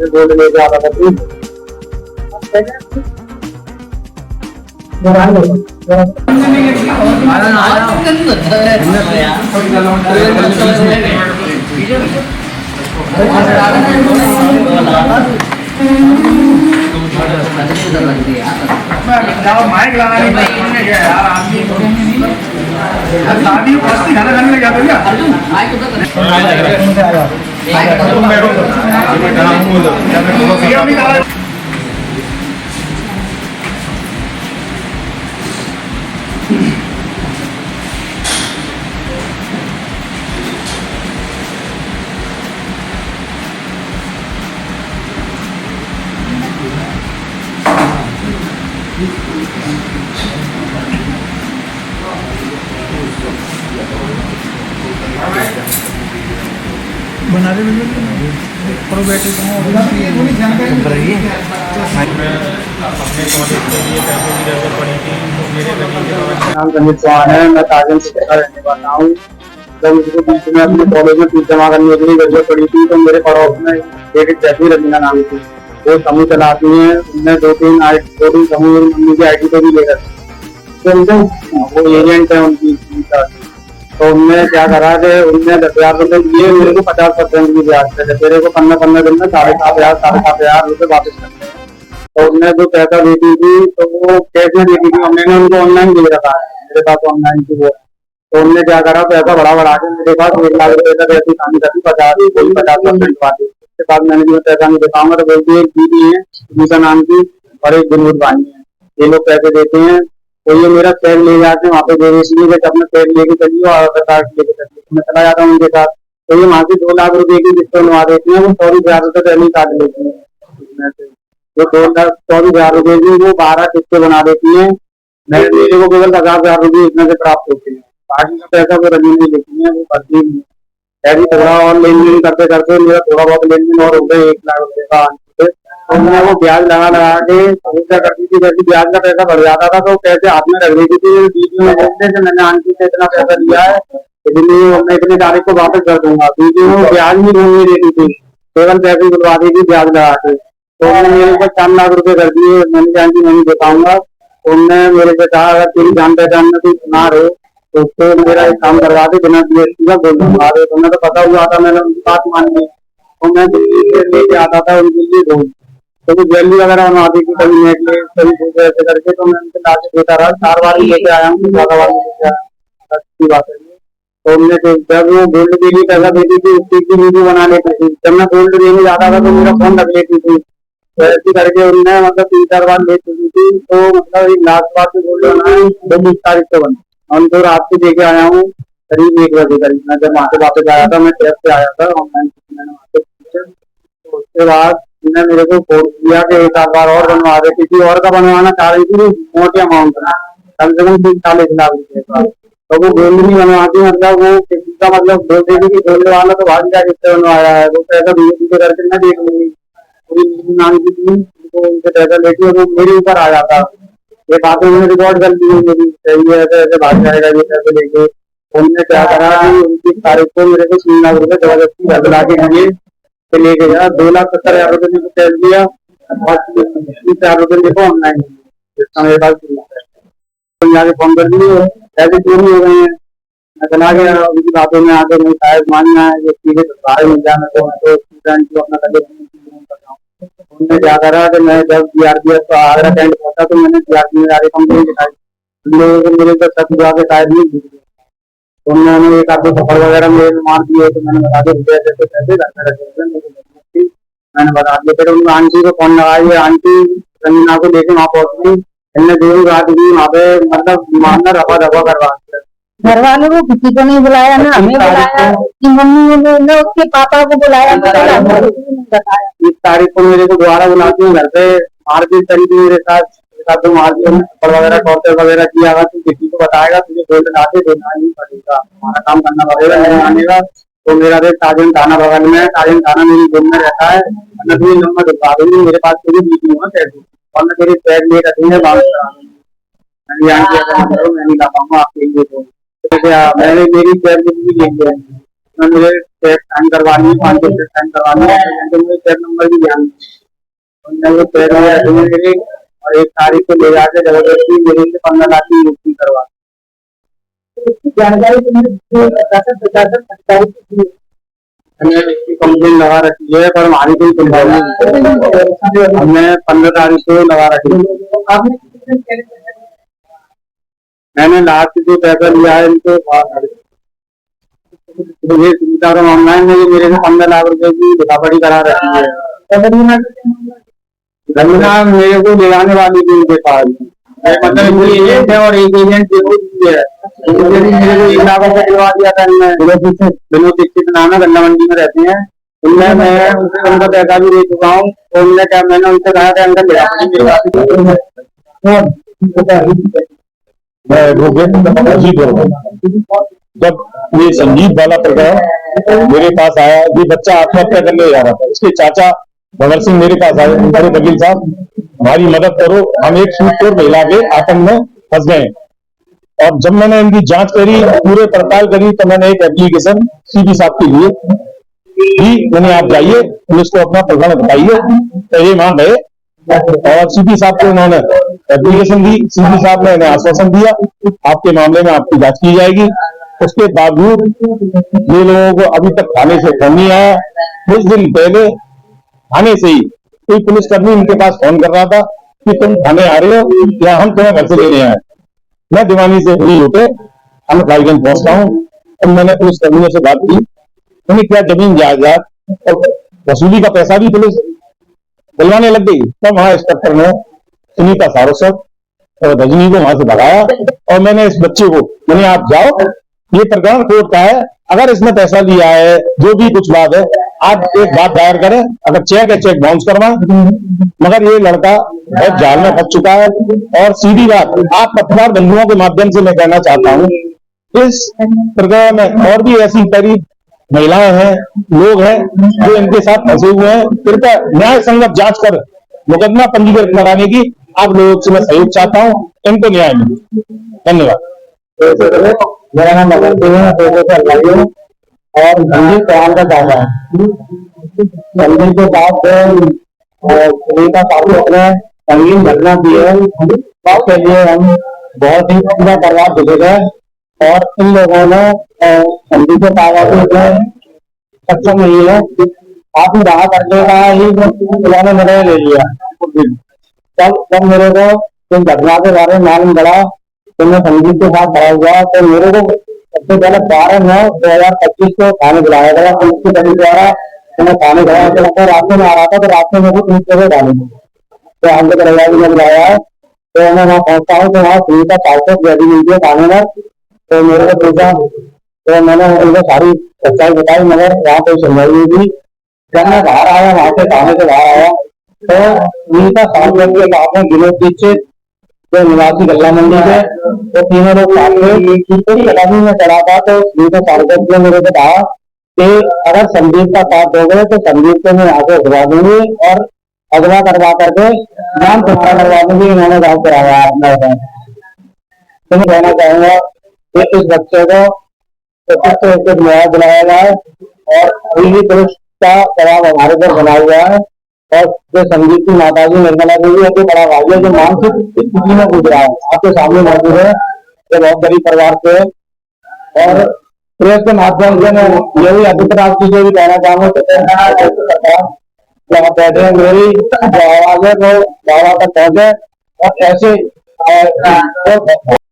Gold लेके आता था तू। माइक लगा शादी खाना खाने लग जाता है। बना दे प्रो बैटरी रही है। नाम संजीत चौहान है, मैं ताजन से रहने वाला हूँ। जब मुझको बीच में अपने कॉलेज में फीस जमा करने के लिए जरूरत पड़ी थी तो मेरे पड़ोस में एक जैसी रवीना नाम की वो समूह चलाती है। उनने दो तीन समूह मम्मी की ID पे भी ले रखी तो उनको वो एजेंट है उनकी। तो उनने क्या करा कि उनने 10,000 रुपए दिए, मेरे को 50% की ब्याज पे, तेरे को 15 दिन में 7,500 रुपए वापस करते हैं। तो उनने जो पैसा देती थी तो वो कैसे देती थी, मैंने उनको ऑनलाइन दे रखा है, मेरे पास ऑनलाइन की वो। तो उनने क्या करा, पैसा बढ़ा के मेरे पास 1,00,000 रुपए तक ऐसी कहानी करती, 50% वाली। उसके बाद मैंने जो पैसा नहीं दिखाऊंगा तो बोलती है एक दीदी है उनका नाम की और एक विनोद भाई है, ये लोग पैसे देते हैं। तो ये मेरा टैग ले जाते हैं वहाँ पे देवे, इसलिए कि अपना टैग लेके चलिए और आधार कार्ड लेके चलिए। मैं चला जाता हूँ उनके साथ, तो ये वहाँ से 2,00,000 रुपए की किस्त बनवा देती है, वो 24,000 रुपए पहले ही काट लेती है उसमें से। जो 24,000 रुपए की वो 12 किस्तें बना देती है। मेरे को केवल 50,000 रुपए इसमें से प्राप्त होते हैं, बाकी का पैसा वो रजनी नहीं लेती है, वो करती नहीं है। ऐसी थोड़ा और लेन देन करते करते मेरा थोड़ा बहुत लेन देन और हो गया 1,00,000 रुपए का। तो मैं वो ब्याज लगा के क्या करती थी, जैसे ब्याज का पैसा बढ़ जाता था तो पैसे हाथ में रख देती थी, वीडियो में बोलते थे मैंने आंटी से इतना पैसा लिया है, मैं इतनी तारीख को वापस कर दूंगा। वीडियो में ब्याज नहीं ढूंढने देती थी, केवल पैसे बुलवा देती ब्याज लगा के। तो उन्होंने मेरे को 4,00,000 रुपए कर दिए। मैंने कहा कि नहीं दिखाऊंगा। तो उनने मेरे से कहा अगर तेरी जान पहचान में कोई सुनार हो तो उसको मेरा एक काम करवा दे, बिना GST का गोल्ड बनवा दे। तो मैं तो पता हुआ था, मैंने उनकी बात मान ली। तो मैं लेके आता था उनके लिए गोल्ड, तो वो ज्वेलरी वगैरह बनवाती थी, कभी नेकलेस कभी कुछ ऐसे करके। तो मैं उनसे लाके देता रहा, 4 बार ही लेके आया हूँ, ज्यादा बार लेके आया, अच्छी बात है। तो उनने जब वो गोल्ड के लिए पैसा देती थी उसकी भी वीडियो बना लेती थी। जब मैं गोल्ड देने जाता था तो मेरा फोन रख लेती थी। तो ऐसी करके उनने मतलब 3-4 बार ले चुकी थी। तो मतलब एक लास्ट बार से गोल्ड बनाया 20 तारीख को बना, उनको रात को देके आया हूँ करीब 1 बजे करीब। मैं जब वहाँ से वापस आया था, मैं ट्रैक से आया था ऑनलाइन, मैंने वहाँ से पूछा। तो उसके बाद उन्होंने मेरे को फोर्स किया कि एक आध बार और बनवा दे, किसी और का बनवाना चाह रही थी मोटे अमाउंट में, कम से कम 30-40 लाख रुपए का। तो वो गोल्ड नहीं बनवाती, मतलब वो किसी का मतलब बोल देगी कि गोल्ड वाला तो भाग जा किससे बनवाया है, वो पैसा धीरे करके मैं देख लूंगी। पूरी नाम की थी, उनको उनसे पैसा लेके वो मेरे ऊपर आ जाता। ये बातें उन्होंने रिकॉर्ड कर दी मेरी, सही है ऐसे ऐसे भाग जाएगा ये पैसे लेके। उन्होंने क्या करा कि 29 तारीख को मेरे को 3,00,000 रुपए जबरदस्ती घर बुला के दिए, तो लेके गया। 2,70,000 रुपए मेरे को कैश दिया और 30,000 रुपए मेरे को ऑनलाइन जिसका मेरे पास जाके फोन कर दिए, ऐसे चोरी हो गए हैं। मैं चला गया उनकी बातों में आकर, नहीं शायद मानना है ये चीजें बाहर मिल जाना। तो स्टूडेंट को अपना उन्होंने क्या करा कि मैं जब CRPF का आगरा कैंट पहुंचा तो मैंने CRPF में जाके कंप्लेन दिखाई, लोगों को मेरे को शक हुआ के शायद नहीं जीत गए। तो उन्होंने एक आधे थप्पड़ वगैरह मेरे मार दिए। तो मैंने बता दिया जैसे पैसे घर में रखे, मैंने बता दिया। फिर उन आंटी को फोन लगाई, आंटी रंजना को लेके वहाँ पहुंच गई। इनने जो रात भी वहाँ पे मतलब मारना रफा दफा करवा दिया। घर वालों को किसी को नहीं बुलाया ना, हमें बुलाया कि मम्मी ने उसके पापा को बुलाया, बताया 30 तारीख को मेरे को दोबारा बुलाती हूँ घर पे, मारपीट करी थी मेरे साथ तो मार दिया, थप्पड़ वगैरह टॉर्चर वगैरह किया। अगर तू किसी को बताएगा तुझे गोल्ड लाके देना ही पड़ेगा, हमारा काम करना पड़ेगा, नहीं आने का। तो मेरा देख ताजिम थाना बगल में है, ताजिम थाना मेरी गुम में रहता है। मैं तुझे नंबर दिखा दूंगी, मेरे पास तेरी बीती हुआ पैसे और मैं तेरी टैग ले रखूंगा बात करा दूंगी। मैं नहीं ला पाऊंगा आपके लिए। तो मैंने मेरी टैग भी ले लिया, उसमें मुझे चेक साइन करवानी है, 5 चेक साइन करवानी है, तो मुझे चेक नंबर भी ध्यान उनने वो चेक मेरे और 1 तारीख को ले जाके जबरदस्ती मेरे से 15 लाख की यूपी करवा जानकारी हमने इसकी कंप्लेन लगा रखी है, पर हमारी कोई सुनवाई नहीं। हमने 15 तारीख को लगा रखी है। मैंने लास्ट जो पैसा लिया है इनको मुझे सुविधा का मामला है, मुझे मेरे से 15 लाख रुपए की लिखापड़ी करा रखी है। जमीना मेरे को ले जाने वाली थी उनके पास, मतलब ये एजेंट है और एक एजेंट है। मेरे को 1 लाख रुपए दिलवा दिया था इनने। विनोद दीक्षित नाम है, गन्ना मंडी में रहते हैं। उनने मैं उनका पैसा भी दे चुका हूँ, और उनने क्या मैंने उनसे कहा था अंदर जब ये संगीत वाला प्रकरण मेरे पास आया, ये बच्चा आत्महत्या करने जा रहा था, इसके चाचा भगत सिंह मेरे पास आए, उनके वकील साहब हमारी मदद करो, हम एक सूटखोर महिला के आतंक में फंस गए। और जब मैंने इनकी जांच करी, पूरे पड़ताल करी, तो मैंने एक एप्लीकेशन सीपी साहब के लिए भी मैंने, आप जाइए पुलिस को अपना प्रकरण बताइए, तो ये मान गए। और सीपी साहब को उन्होंने एप्लीकेशन दी, सीपी साहब ने इन्हें आश्वासन दिया आपके मामले में आपकी जांच की जाएगी। उसके बावजूद ये लोगों को अभी तक थाने से फोन नहीं आया। कुछ दिन पहले थाने से ही कोई पुलिसकर्मी उनके पास फोन कर रहा था कि तुम थाने आ रहे हो या हम तुम्हें घर से लेने आए। मैं दीवानी से फ्री होकर हम रायगंज पहुंचता हूँ, और मैंने पुलिसकर्मियों से बात की, उन्हें क्या जमीन जायदाद और वसूली का पैसा भी पुलिस दिलवाने लग गई। तब वहां इंस्पेक्टर ने सुनीता सारस्वत और रजनी को वहां से भगाया, और मैंने इस बच्चे को मैंने, आप जाओ, ये प्रकरण कोर्ट का है, अगर इसने पैसा लिया है, जो भी कुछ बात है, आप एक बात दायर करें, अगर चेक है चेक बाउंस करवाएं। मगर ये लड़का बहुत जाल में फंस चुका है। और सीधी बात, आप पत्रकार बंधुओं के माध्यम से मैं कहना चाहता हूँ, इस प्रकरण में और भी ऐसी कई महिलाएं हैं, लोग हैं जो इनके साथ फंसे हुए हैं। कृपया न्याय संगत जांच कर मुकदमा पंजीकृत कराने की आप लोगों से मैं सहयोग चाहता हूँ, इनको न्याय मिले। धन्यवाद। मेरा नाम भगत सिंह है, प्रोफेसर और संगीत चौहान का दादा है। संगीत के बाद सुनीता साहब अपने संगीत घटना की है, उसके लिए हम बहुत ही पूरा बर्बाद हो गए। और इन लोगों ने संगीत के कागज में सक्षम नहीं है, आप ही रहा करने का ही उन्होंने निर्णय ले लिया। तब मेरे को इस घटना के बारे में मालूम पड़ा, तो मैं संगीत के साथ खड़ा हुआ, तो मेरे को सबसे पहले 12/9/2025 को थाने बुलाया गया पुलिस की टीम द्वारा। तो मैं थाने गया, तो रास्ते में आ रहा था, तो रास्ते में भी पुलिस को डाली, तो हमको दरवाजे में बुलाया है। तो मैं वहाँ पहुंचता हूँ, तो वहाँ सुनीता सारस्वत बैठी मिलती है थाने में। तो मेरे को पूछा, तो मैंने उनको सारी सच्चाई बताई, मगर वहाँ कोई सुनवाई नहीं थी। जब मैं बाहर आया, वहां से थाने से बाहर आया, तो सुनीता सारस्वत के साथ में विनोद दीक्षित जो निवासी गल्ला मंडी के, तो तीनों लोग साथ में कलामी में चढ़ा था। तो सुनीता सारस्वत ने मेरे को कहा कि अगर संदीप का साथ दोगे तो संदीप को मैं आगे उठवा दूंगी और अगवा करवा करके नाम पुष्टा करवा दूंगी। इन्होंने गाँव कराया। तो मैं कहना चाहूंगा कि इस बच्चे को न्याय दिलाया जाए, और अभी भी पुलिस का दबाव हमारे पर बना हुआ है। और जो संगीत की माता जी निर्मला देवी है, जो बड़ा भाई है, जो मानसिक स्थिति में गुजरा है, आपके सामने मौजूद है, जो बहुत गरीब परिवार से। और प्रेस के माध्यम से मैं यही अधिकतर आपकी जो भी कहना चाहूंगा, तो आप बैठे हैं, मेरी जो आवाज है वो बाबा तक पहुंचे, और ऐसे